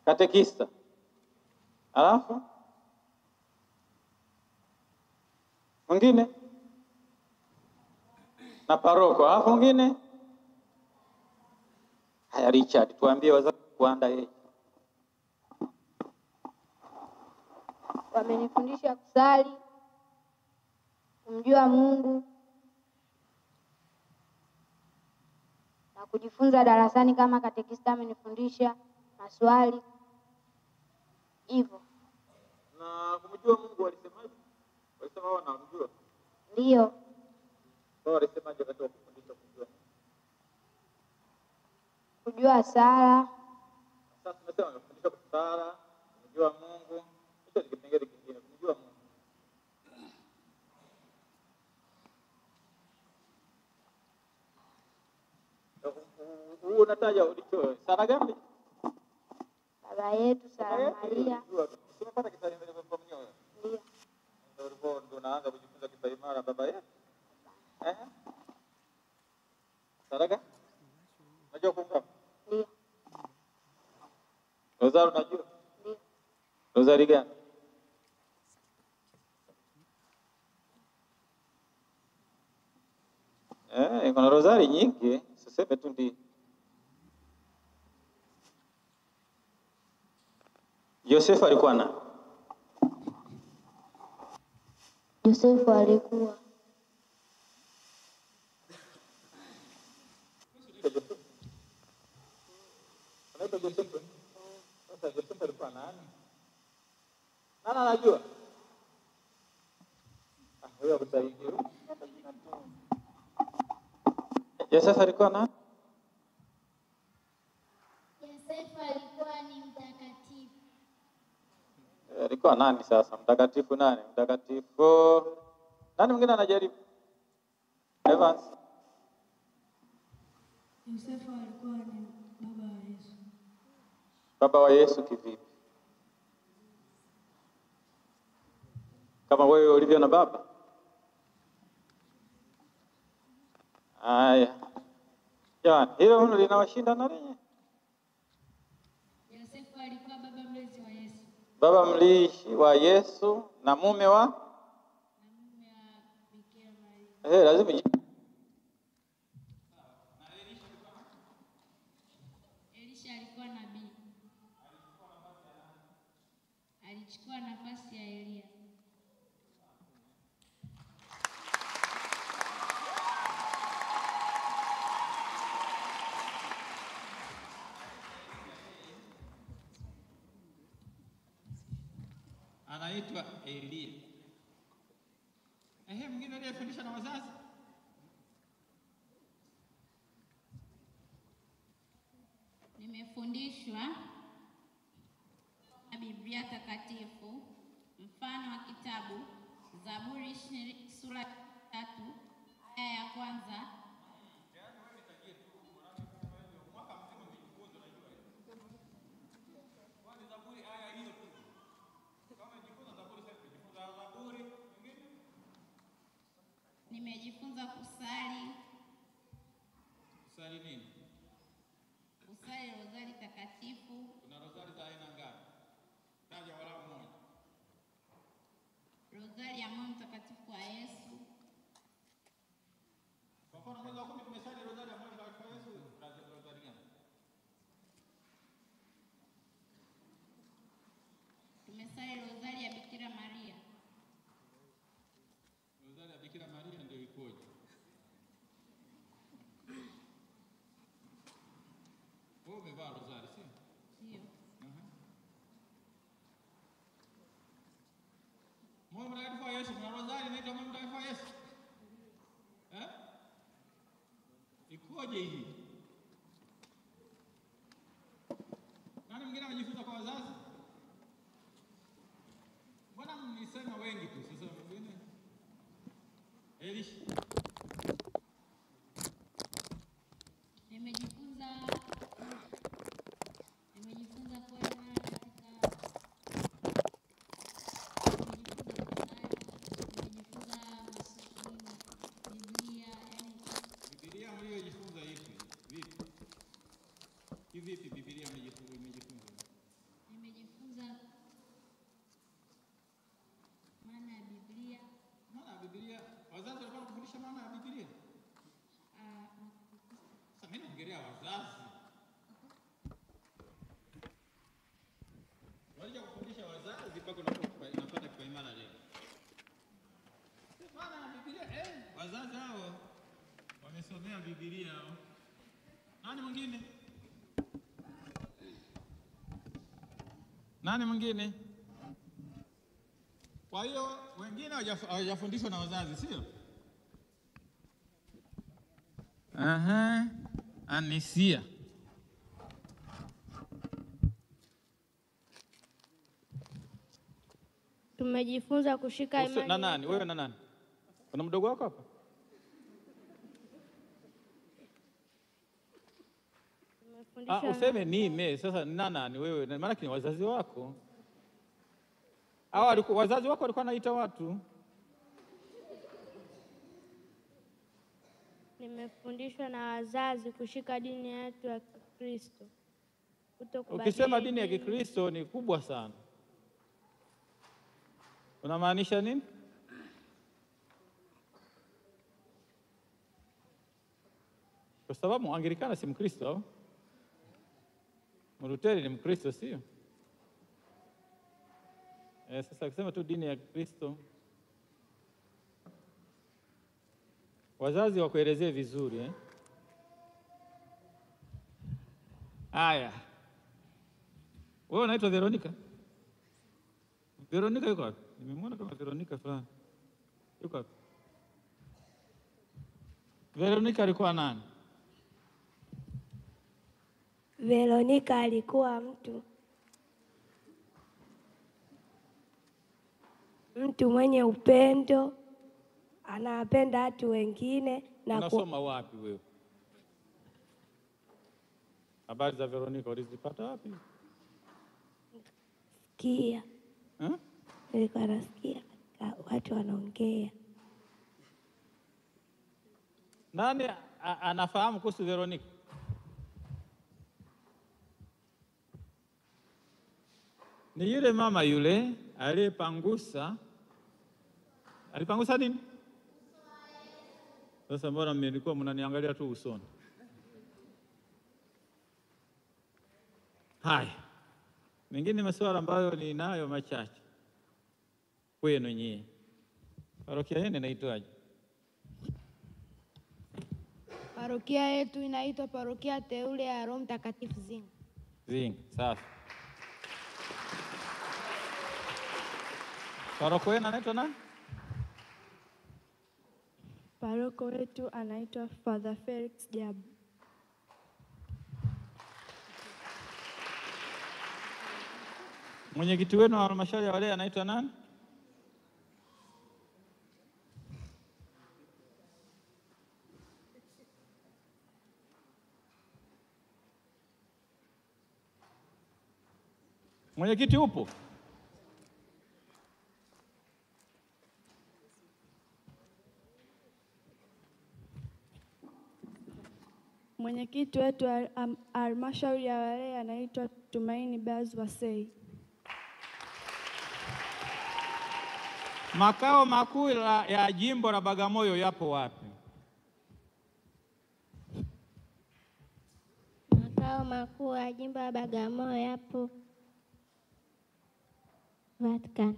katekista, alafu mwingine na paroko, alafu mwingine. Haya Richard, tuambie wazazi kuandaa yeye. Wamenifundisha kusali, kumjua Mungu na kujifunza darasani kama katekista amenifundisha maswali hivyo. Na kumjua Mungu walisemaje? Walisema wao wanamjua. Ndio. Wao walisemaje wakati wa kufundisha kumjua? Kujua sala. Sasa tunasema wamefundisha kusala, kumjua Mungu. Hicho ni kipengele kingine, kumjua Mungu. Unataja ulicho sala gani? Baba yetu, Salamu Maria. Tumepata kisali mbele kwa mwenyewe. Ndio. Ndio unaanza kujifunza kipaimara baba yetu. Sala gani? Unajua kufunga? Ndio. Rozari unajua? Ndio. Rozari gani? Kuna rozari nyingi, siseme tu ndio. Yosefu alikuwa na? Yosefu alikuwa Yosefu. Sasa Yosefu alikuwa nani? Nani anajua? Wewe utaingia. Yosefu alikuwa nani? Yosefu alikuwa ni mtakatifu. Alikuwa nani sasa? Mtakatifu nani? Mtakatifu nani mwingine anajaribu? Evans. Yosefu alikuwa ni baba wa Yesu. Baba wa Yesu kivipi? Kama wewe ulivyo na baba? Haya. Jamani, hilo linawashinda na nini? Yosefu alikuwa baba mlezi wa Yesu. Baba mlishi wa Yesu na mume wa Bikira Maria. Lazima Elisha alikuwa nabii. Alichukua nafasi ya Elia. Anaitwa Elia. Mwingine aliyefundisha na wazazi? Nimefundishwa na Biblia takatifu, mfano wa kitabu Zaburi sura 3 aya ya 1. Nimejifunza kusali. Kusali nini? Kusali rozari takatifu. Kuna rozari za aina ngapi? Taja walau moja. Rozari ya moyo mtakatifu wa Yesu. Kwa mfano mwezi wa 10 tumesali rozari ya moyo mtakatifu wa Yesu. Rozari gani? Tumesali rozari ya Bikira Maria. Rozari ya Bikira Maria ndio ikoje? Wewe umevaa rozari, si? Ndio. Moyo mtakatifu wa Yesu, kuna rozari inaitwa moyo mtakatifu wa Yesu. Ikoje hii? Nani mwingine anajifunza kwa wazazi? Mbona mnisema wengi tu sasa mwingine? Elisha. Nimejifunza kwenda katika Biblia mliojifunza ipi? Vipi? Kivipi Biblia mmejifunza? mara leo. Maana Biblia wazazi hao wamesomea Biblia hao. Nani mwingine? Nani mwingine? Kwa hiyo wengine hawajafundishwa na wazazi, sio? Anisia. Tumejifunza kushika imani. Na nani? Wewe na nani? Kuna mdogo wako hapa? Useme nini? Sasa nani wewe? Maana ni wazazi wako. Hao wazazi wako walikuwa wanaita watu. Nimefundishwa na wazazi kushika dini yetu ya Kikristo. Ukisema dini ya Kikristo ni kubwa sana. Unamaanisha nini? Kwa sababu Anglikana si Mkristo au? Mluteri ni Mkristo sio? Sasa ukisema tu dini ya Kristo, wazazi wakuelezee vizuri Haya. Wewe unaitwa Veronica? Veronica yuko wapi? Nimemwona kama Veronica fulani. Yuko wapi? Veronica alikuwa nani? Veronica alikuwa mtu mwenye upendo, anapenda watu wengine na unasoma wapi wewe? Habari za Veronica ulizipata wapi? Sikia. Nilikuwa nasikia watu wanaongea. Nani anafahamu kuhusu Veronica? Ni yule mama yule aliyepangusa. Alipangusa nini? Sasa mbona mlikuwa mnaniangalia tu usoni? Haya. Mengine masuala ambayo ninayo machache kwenu nyie. Parokia yenu inaitwaje? Parokia yetu inaitwa Parokia Teule ya Roho Mtakatifu Zinga. Zinga, safi. Paroko yenu anaitwa nani? Paroko wetu anaitwa Father Felix Jabu. Mwenyekiti wenu wa halmashauri ya walei anaitwa nani? Mwenyekiti upo? Mwenyekiti wetu wa halmashauri ya walei anaitwa Tumaini Bazu Wasei. Makao makuu ya jimbo la Bagamoyo yapo wapi? Makao makuu ya jimbo la Bagamoyo yapo Vatican.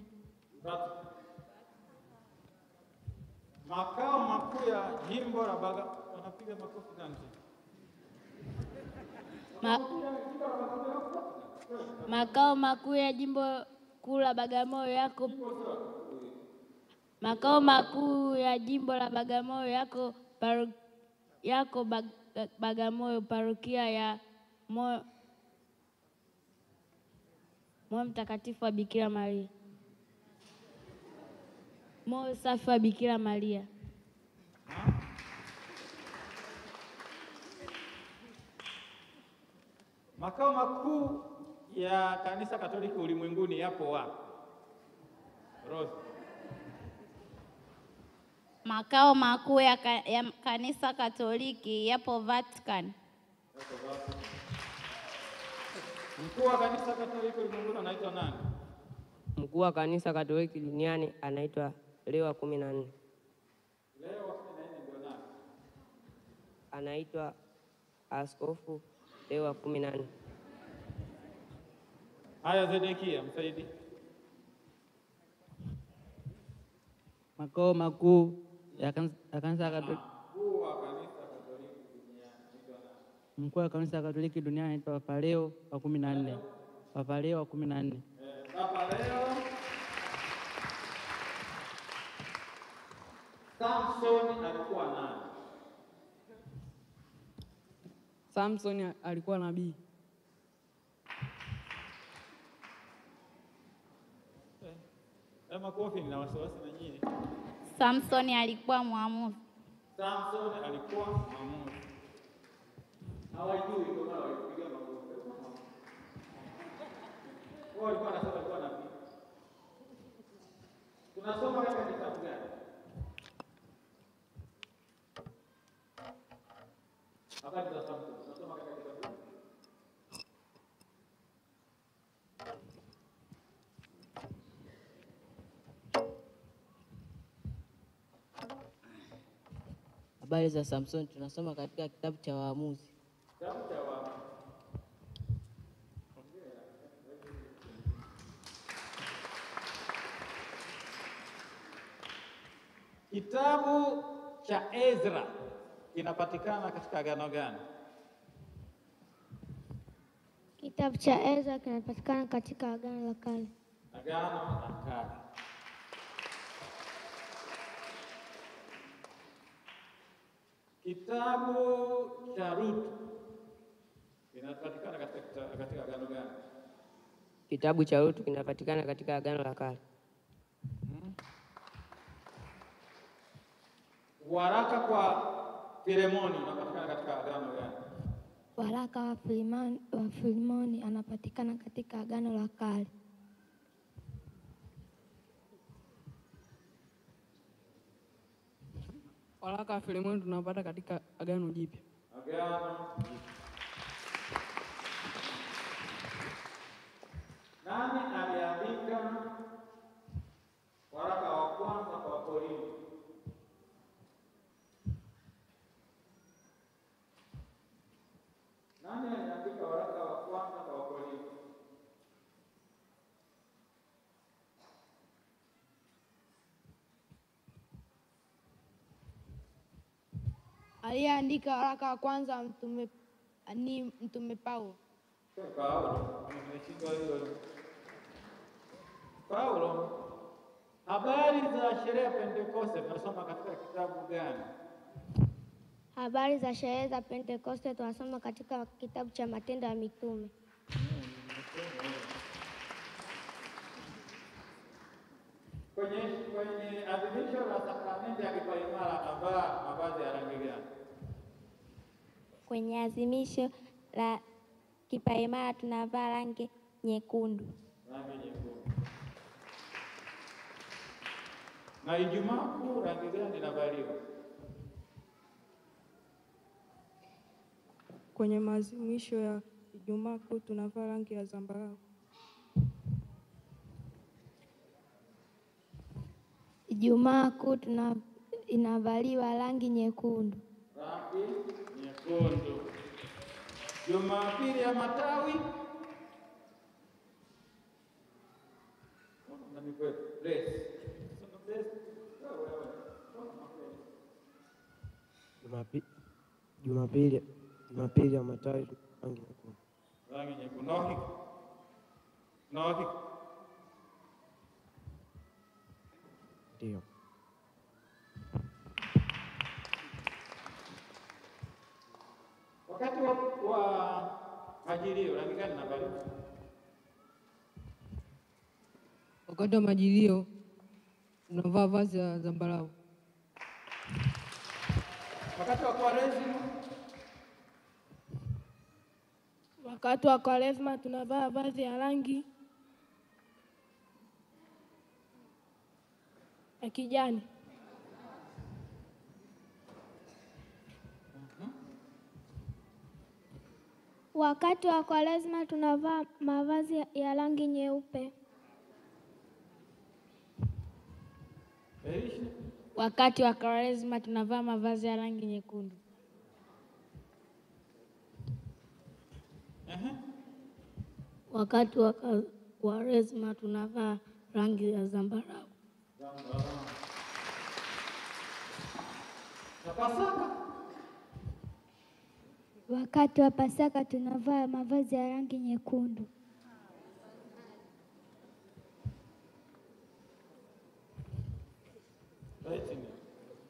Makao makuu ya jimbo la Bagamoyo, wanapiga makofi gani? Makao makuu ya jimbo kuu la Bagamoyo yako. Makao makuu ya jimbo la Bagamoyo yako Bagamoyo, parokia ya Moyo Mtakatifu wa Bikira Maria. Moyo Safi wa Bikira Maria. Makao makuu ya Kanisa Katoliki ulimwenguni yapo wapi? Rose. Makao makuu ya Kanisa Katoliki yapo Vatican. Mkuu wa Kanisa Katoliki ulimwenguni anaitwa nani? Mkuu wa Kanisa Katoliki duniani anaitwa Leo wa 14. Leo wa 14 ndio nani? Anaitwa Askofu Leo wa 14. Haya, Zedekia msaidie. makao makuu ya kanisa Katoliki. Mkuu wa kanisa Katoliki duniani anaitwa Papa Leo wa 14. Papa Leo wa 14. Papa Leo. Samson alikuwa nani? Samson alikuwa nabii. Makofi na wasiwasi na nyinyi. Samson alikuwa mwamuzi. Samson alikuwa mwamuzi. Hawajui kwa maana walipiga makofi. Wao walikuwa wanasema alikuwa nabii. Tunasoma katika kitabu gani? Habari za Samson. Tunasoma katika kitabu gani? Habari za Samson tunasoma katika kitabu cha Waamuzi. Kitabu cha Waamuzi. Kitabu cha Ezra kinapatikana katika agano gani? Kitabu cha Ezra kinapatikana katika Agano la Kale. Agano la Kale. Kitabu cha Ruth kinapatikana katika agano gani? Kitabu cha Ruth kinapatikana katika Agano la Kale. Waraka kwa Filemoni unapatikana katika agano gani? Waraka wa Filemoni anapatikana katika Agano la Kale. Waraka wa Filemoni tunapata katika Agano Jipya. Agano Jipya. Nani aliandika waraka wa kwanza kwa Wakorintho? Nani aliandika waraka wa kwanza kwa Wakorintho? Aliyeandika waraka wa kwanza ni Mtume Paulo. Paulo. Habari za sherehe ya Pentekoste tunasoma katika kitabu gani? Habari za sherehe za Pentekoste tunasoma katika kitabu cha Matendo ya Mitume. Kwenye adhimisho la sakramenti ya kipaimara anavaa mavazi ya rangi gani? Kwenye azimisho la kipaimara tunavaa rangi nyekundu. Rangi nyekundu. Na Ijumaa Kuu rangi gani inavaliwa? Kwenye maadhimisho ya Ijumaa Kuu tunavaa rangi ya zambarau. Ijumaa Kuu inavaliwa rangi nyekundu. Rangi nyekundu. Jumapili ya Matawi Jumapili ya Matawi rangi nyekundu. Rangi nyekundu. No. Ndio. Wakati wa majilio rangi gani inavaliwa? Wakati wa majilio tunavaa vazi la zambarau. Wakati wa Kwaresima? Wakati wa Kwaresima tunavaa vazi ya rangi ya kijani. Wakati wa Kwaresima tunavaa mavazi ya rangi nyeupe. Wakati wa Kwaresima tunavaa mavazi ya rangi nyekundu. Wakati wa Kwaresima tunavaa rangi ya zambarau. za Pasaka. Wakati wa Pasaka tunavaa mavazi ya rangi nyekundu.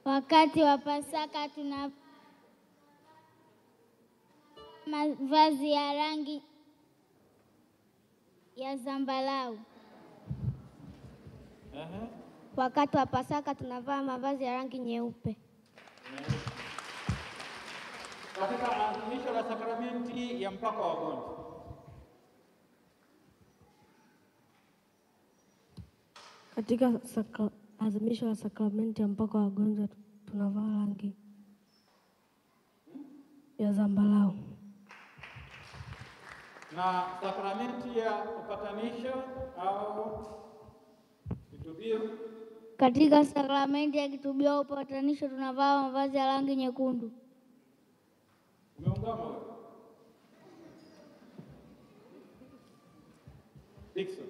Wakati wa Pasaka tuna mavazi ya rangi ya zambarau. Wakati wa Pasaka tunavaa mavazi ya rangi nyeupe. Katika adhimisho la sakramenti ya mpako wa wagonjwa, Katika adhimisho la sakramenti ya mpako wa wagonjwa tunavaa rangi ya zambarau. na sakramenti ya upatanisho au kitubio. Katika sakramenti ya kitubio au upatanisho tunavaa mavazi ya rangi nyekundu. Umeungama wewe? Dickson.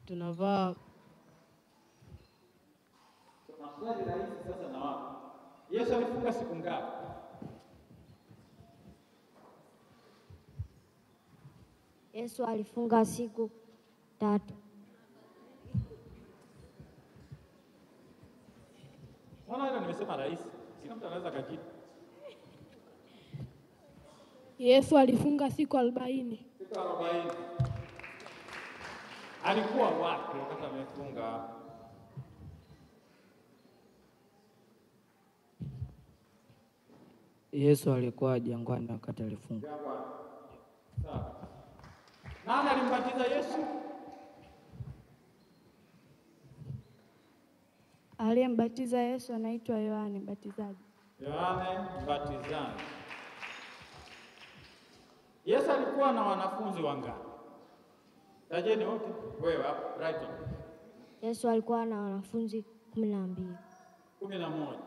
Tunavaa Maswali rahisi sasa na wapi? Yesu alifunga siku ngapi? Yesu alifunga siku 3. Mbona hilo nimesema rahisi? Kila mtu anaweza kujibu. Yesu alifunga siku 40. Siku 40. Alikuwa wapi wakati amefunga? Yesu alikuwa jangwani wakati alifunga. Jangwani. Sawa. Nani alimbatiza Yesu? Aliyembatiza Yesu anaitwa Yohane Mbatizaji. Yohane Mbatizaji. Yesu alikuwa na wanafunzi wangapi? Tajeni wote. Wewe hapo, Brighton. Yesu alikuwa na wanafunzi 12. 11.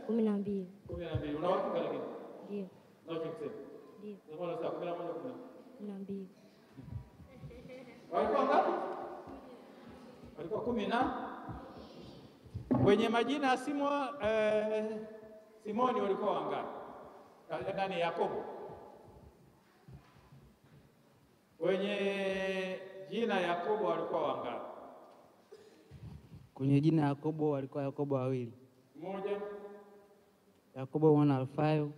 12. 12. Unawatuka lakini? Ndio. Ndio kusema. Ndio. Mbona sasa 11 12. Walikuwa ngapi? Walikuwa 10 na wenye majina ya Simoni walikuwa wangapi? Ndani Yakobo. Wenye jina Yakobo walikuwa wangapi? Kwenye jina Yakobo walikuwa Yakobo wawili. Mmoja. Yakobo mwana Alfayo.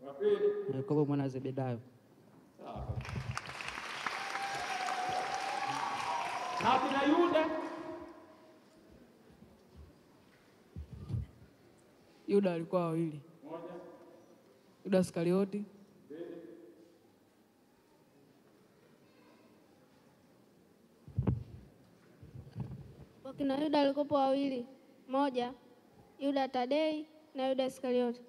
Wa pili. Na Yakobo mwana Zebedayo. Sawa. Na kina Yuda. Yuda alikuwa wawili. Mmoja. Yuda Iskarioti. Wakina Yuda alikuwa wawili. Moja, Yuda Tadei na Yuda Iskarioti.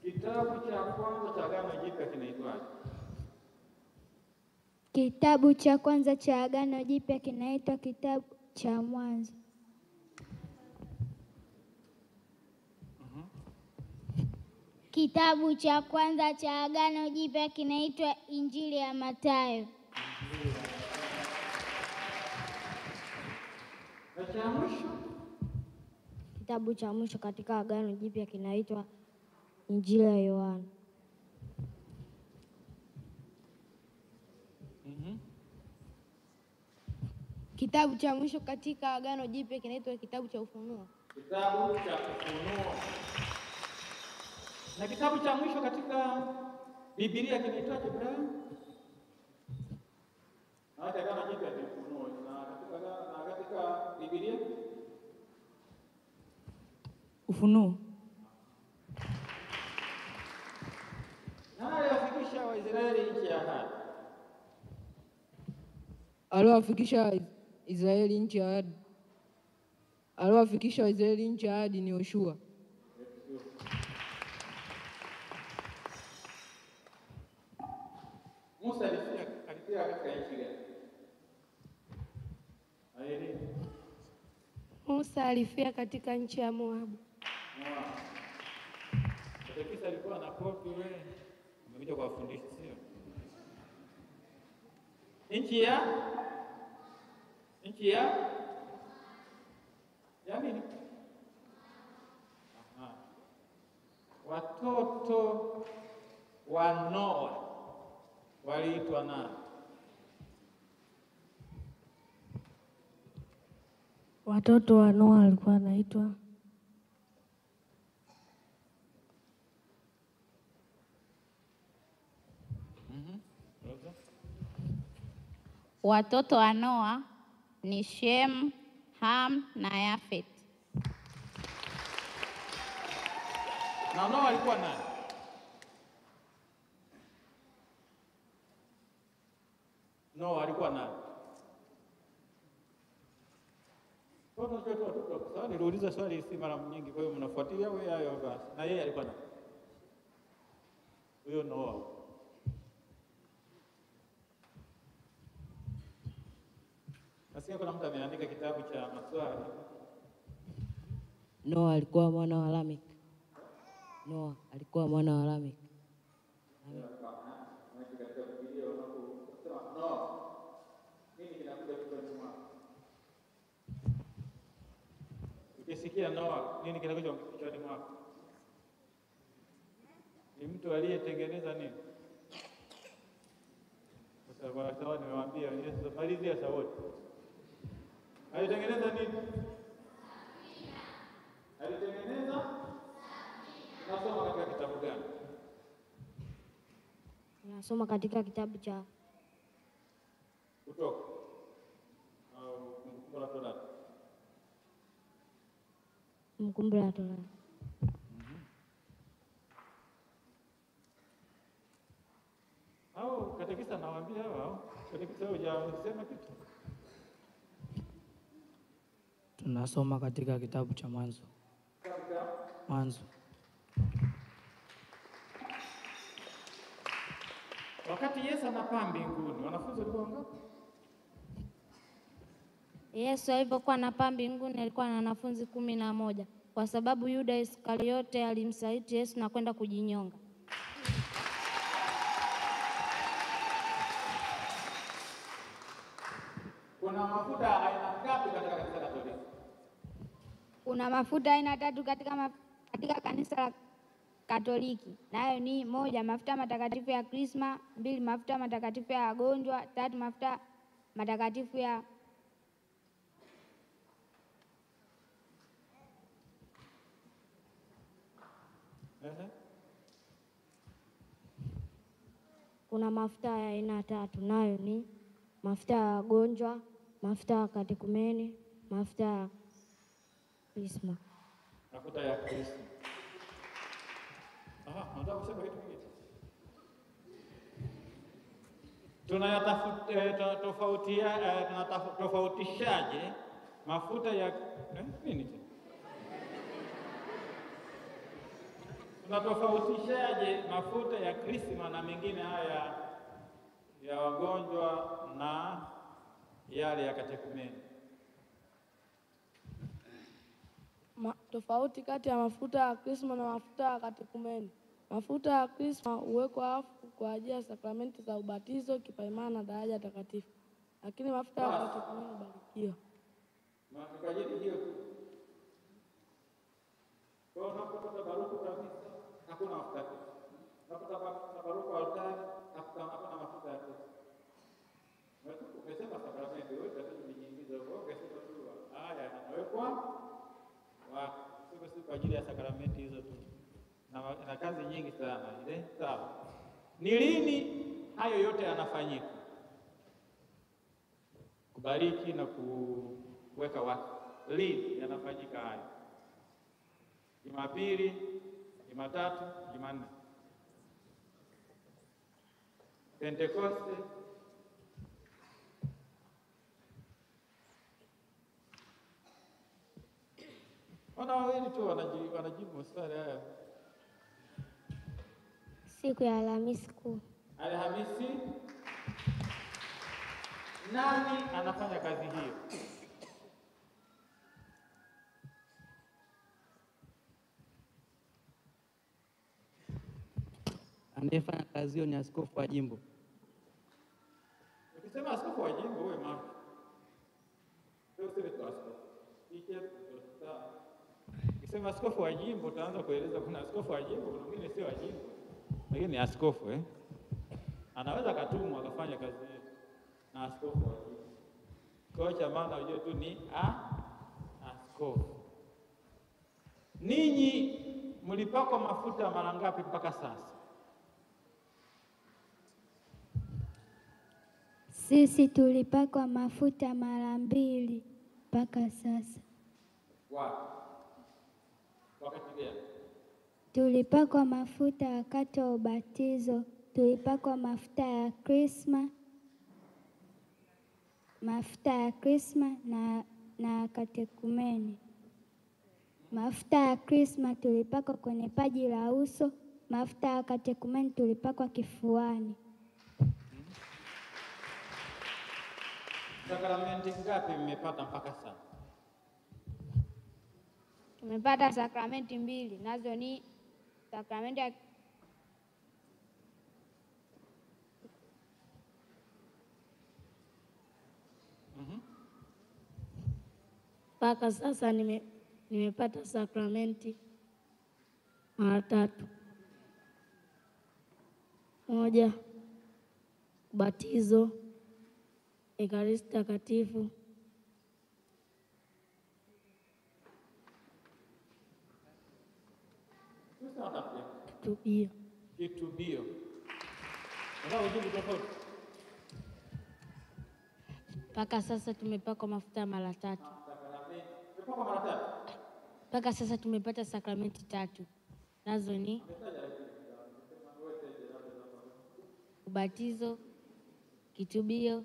Kitabu cha kwanza cha Agano Jipya kinaitwaje? Kitabu cha kwanza cha Agano Jipya kinaitwa kitabu cha Mwanzo. Kitabu cha kwanza cha Agano Jipya kinaitwa Injili ya Mathayo. Na cha mwisho? Kitabu cha mwisho katika Agano Jipya kinaitwa Injili ya Yohana. Kitabu cha mwisho katika Agano Jipya kinaitwa kitabu cha Ufunuo. Kitabu cha Ufunuo. Na kitabu cha mwisho katika Biblia kinaitwaje Brian? Hata Agano Jipya ni Ufunuo. Na katika Biblia Ufunuo. nani aliwafikisha Waisraeli nchi ya ahadi? Aliwafikisha Israeli nchi ya ahadi. Aliwafikisha Waisraeli nchi ya ahadi ni Yoshua. Musa alifia katika nchi gani? Aeli. Musa alifia katika nchi ya Moabu. Katekista alikuwa na kopi wewe. Umekuja kuwafundisha sio? nchi ya nini? Aha. Watoto wa Noa waliitwa nani? Watoto wa Noa walikuwa wanaitwa Watoto wa Noa ni Shem, Ham na Yafet. Na Noa alikuwa nani? Noa alikuwa nani? Sasa niliuliza swali si mara nyingi, kwa hiyo mnafuatilia wewe hayo basi. Na yeye alikuwa nani? Huyo Noa. Nasikia kuna mtu ameandika kitabu cha maswali. Noa alikuwa mwana wa Lamek. Noa alikuwa mwana wa Lamek. Ukisikia Noa, nini kinakuja kichwani mwako? Ni mtu aliyetengeneza nini? Kwa sababu nimewaambia Yesu malizia sauti. Alitengeneza nini? Alitengeneza? Tunasoma katika kitabu gani? Nasoma katika kitabu cha Kutoka au Kumbukumbu la Torati? Kumbukumbu la Torati. Au katekista nawaambia hao, katekista hujasema kitu. Tunasoma katika kitabu cha Mwanzo. Mwanzo. Wakati Yesu anapaa mbinguni, wanafunzi walikuwa wangapi? Yesu alipokuwa anapaa mbinguni alikuwa na wanafunzi 11 kwa sababu Yuda Iskariote alimsaliti Yesu na kwenda kujinyonga. Kuna mafuta aina ngapi katika kanisa Katoliki? Kuna mafuta aina 3 katika kanisa la Katoliki. Nayo ni 1, mafuta matakatifu ya Krisma; 2, mafuta matakatifu ya wagonjwa; 3, mafuta matakatifu ya Kuna mafuta ya aina 3, nayo ni mafuta ya wagonjwa, mafuta ya katekumeni, mafuta ya Krisma. Mafuta ya Krisma. Nataka kusema kitu kingine. Tunatofautishaje mafuta ya nini? Tunatofautishaje mafuta ya Krisma na mengine haya ya wagonjwa na yale ya katekumeni? Tofauti kati ya mafuta ya Krisma na mafuta ya katekumeni. Mafuta ya Krisma huwekwa afu kwa ajili ya sakramenti za ubatizo, kipaimara na daraja takatifu, lakini mafuta ya katekumeni hubarikiwa. Kwa ajili hiyo kwa unapopata baruku kabisa hakuna mafuta. Unapopata baruku altari hakuna mafuta ya Krisma. Umesema sakramenti wewe utajiingiza huko, ungesema tu haya yanawekwa si kwa ajili ya sakramenti hizo tu, na kazi nyingi sana ile. Sawa, ni lini hayo yote yanafanyika? Kubariki na kuweka watu, lini yanafanyika hayo? Jumapili, Jumatatu, Jumanne, Pentekoste, wana wawili tu wanajibu maswali haya. Siku ya Alhamisi Kuu. Alhamisi, nani anafanya kazi hiyo? Anayefanya kazi hiyo ni askofu wa jimbo. Ukisema askofu Ukisema askofu wa jimbo utaanza kueleza kuna askofu wa jimbo, kuna mwingine sio wa jimbo. Lakini ni askofu anaweza katumwa akafanya kazi hiyo na askofu wa jimbo. Kwa cha maana ujue tu ni askofu. Ninyi mlipakwa mafuta mara ngapi mpaka sasa? Sisi tulipakwa mafuta mara 2 mpaka sasa. Wakati gani? Tulipakwa mafuta wakati wa ubatizo, tulipakwa mafuta ya Krisma na katekumeni. Mafuta ya Krisma tulipakwa kwenye paji la uso, mafuta ya katekumeni tulipakwa kifuani. Sakramenti ngapi mmepata mpaka sasa? Tumepata sakramenti 2, nazo ni sakramenti ya mpaka sasa nimepata sakramenti mara 3. Moja, ubatizo, Ekaristi Takatifu, kitubio. Unataka ujibu tofauti? Mpaka sasa tumepakwa mafuta mara 3. Tumepakwa mara 3. Mpaka sasa tumepata sakramenti 3, nazo ni ubatizo, kitubio,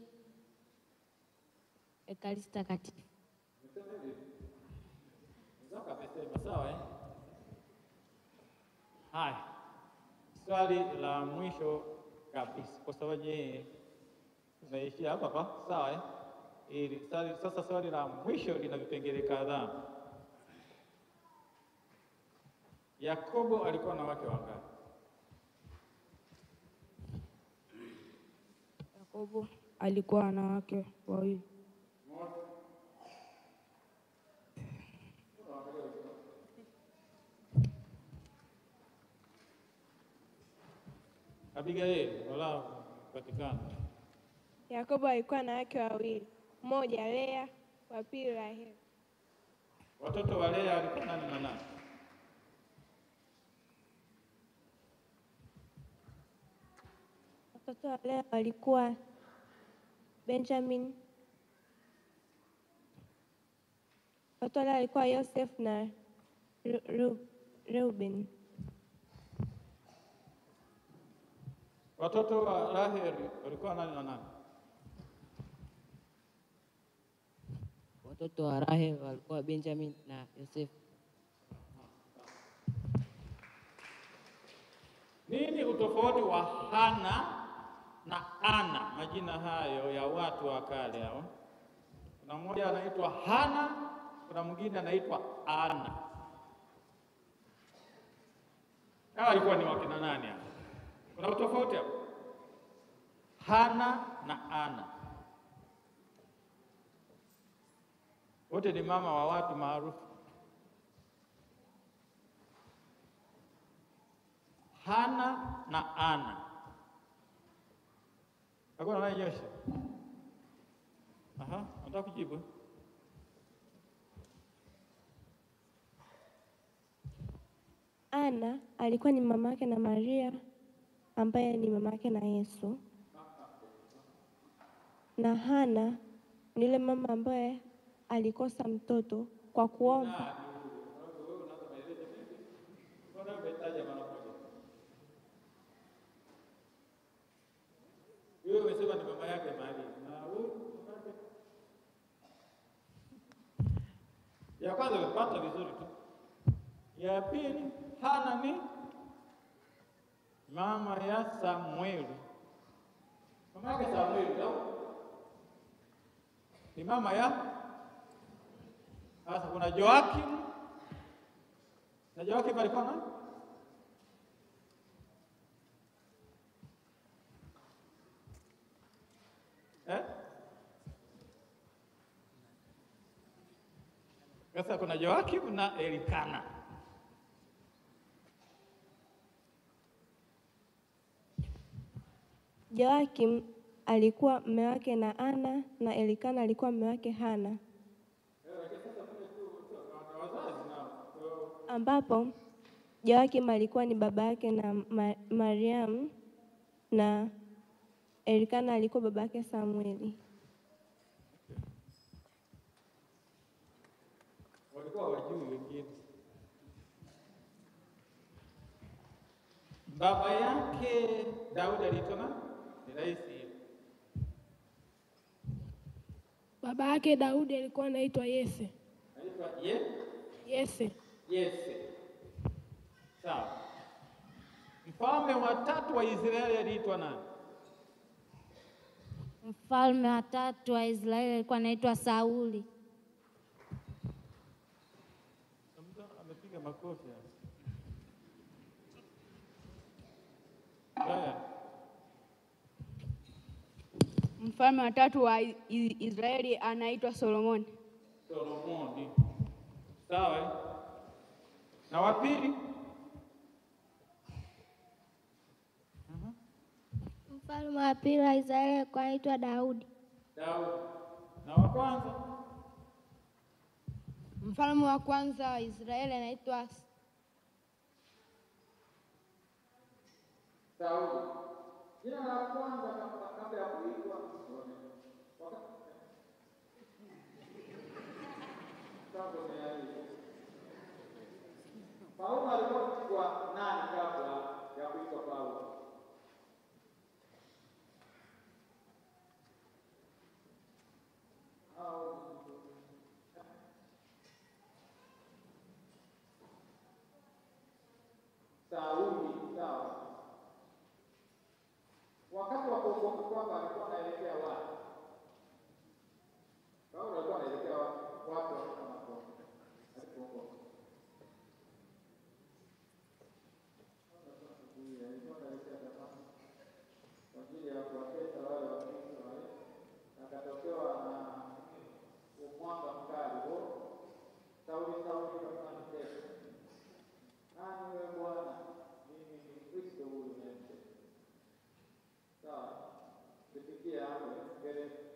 Ekaristi Takatifu. Sawa. Haya, swali la mwisho kabisa, kwa sababu tunaishia hapa. Sawa. Sasa swali la mwisho lina vipengele kadhaa. Yakobo alikuwa na wake wangapi? Yakobo alikuwa na wake 2. Abigail, wala patikana. Yakobo alikuwa na wake 2, mmoja Lea, wa pili Raheli. Watoto wa Lea walikuwa nani na nani? Watoto wa Lea walikuwa Benjamin. Watoto wa Lea walikuwa Yosef na Reuben. Watoto wa Raheli walikuwa nani na nani? Watoto wa Rahel walikuwa Benjamin na Yosef. Nini utofauti wa Hana na Ana, majina hayo ya watu wa kale hao? Kuna mmoja anaitwa Hana, kuna mwingine anaitwa Ana. Hawa walikuwa ni wakina nani hao? Kuna utofauti hapo? Hana na Ana wote ni mama wa watu maarufu. Hana na Ana, hakuna anayenyosha. Nataka kujibu. Ana alikuwa ni mama yake na Maria ambaye ni mama yake na Yesu, na Hana ni yule mama ambaye alikosa mtoto kwa kuomba. Wewe umesema ni mama yake Maria. Ya kwanza umepata vizuri tu. Ya pili, Hana ni mama ya Samueli. Mama yake Samueli ni mama ya. Sasa kuna Joakim. Na Joakim alikuwa nani? Sasa kuna Joakim na Elikana. Joakim alikuwa mume wake na Ana na Elikana alikuwa mume wake Hana, ambapo Joakim alikuwa ni baba yake na Mariamu na Elikana alikuwa baba yake Samueli. Walikuwa wajui wengine. Baba yake Daudi aliitwa nani? Ni rahisi hiyo. Baba yake Daudi alikuwa anaitwa Yese. Anaitwa Yese. Yese. Sawa. Mfalme wa tatu wa Israeli aliitwa nani? Mfalme wa tatu wa Israeli alikuwa anaitwa Sauli. Amepiga makofi. Mfalme wa tatu wa Israeli anaitwa Solomoni. Solomoni. Sawa. Na wa pili? Mfalme wa pili wa Israeli alikuwa anaitwa Daudi. Daudi. Na wa kwanza? Mfalme wa kwanza wa Israeli anaitwa Sauli. Jina la kwanza kabla ya kuitwa Paulo alikuwa kwa nani kabla ya kuitwa Paulo? Sauli, sawa. Wakati wa kuongoka kwake alikuwa anaelekea wapi? Paulo alikuwa anaelekea wapi kama alipoongoka? Kwa ajili ya kuwatesa wale Wakristo wale, akatokewa na umwanga mkali huo. Sauli, kama mtesa. Nani wewe Bwana? Mimi ni Kristo huyu. Sawa, tufikie hapo mbele.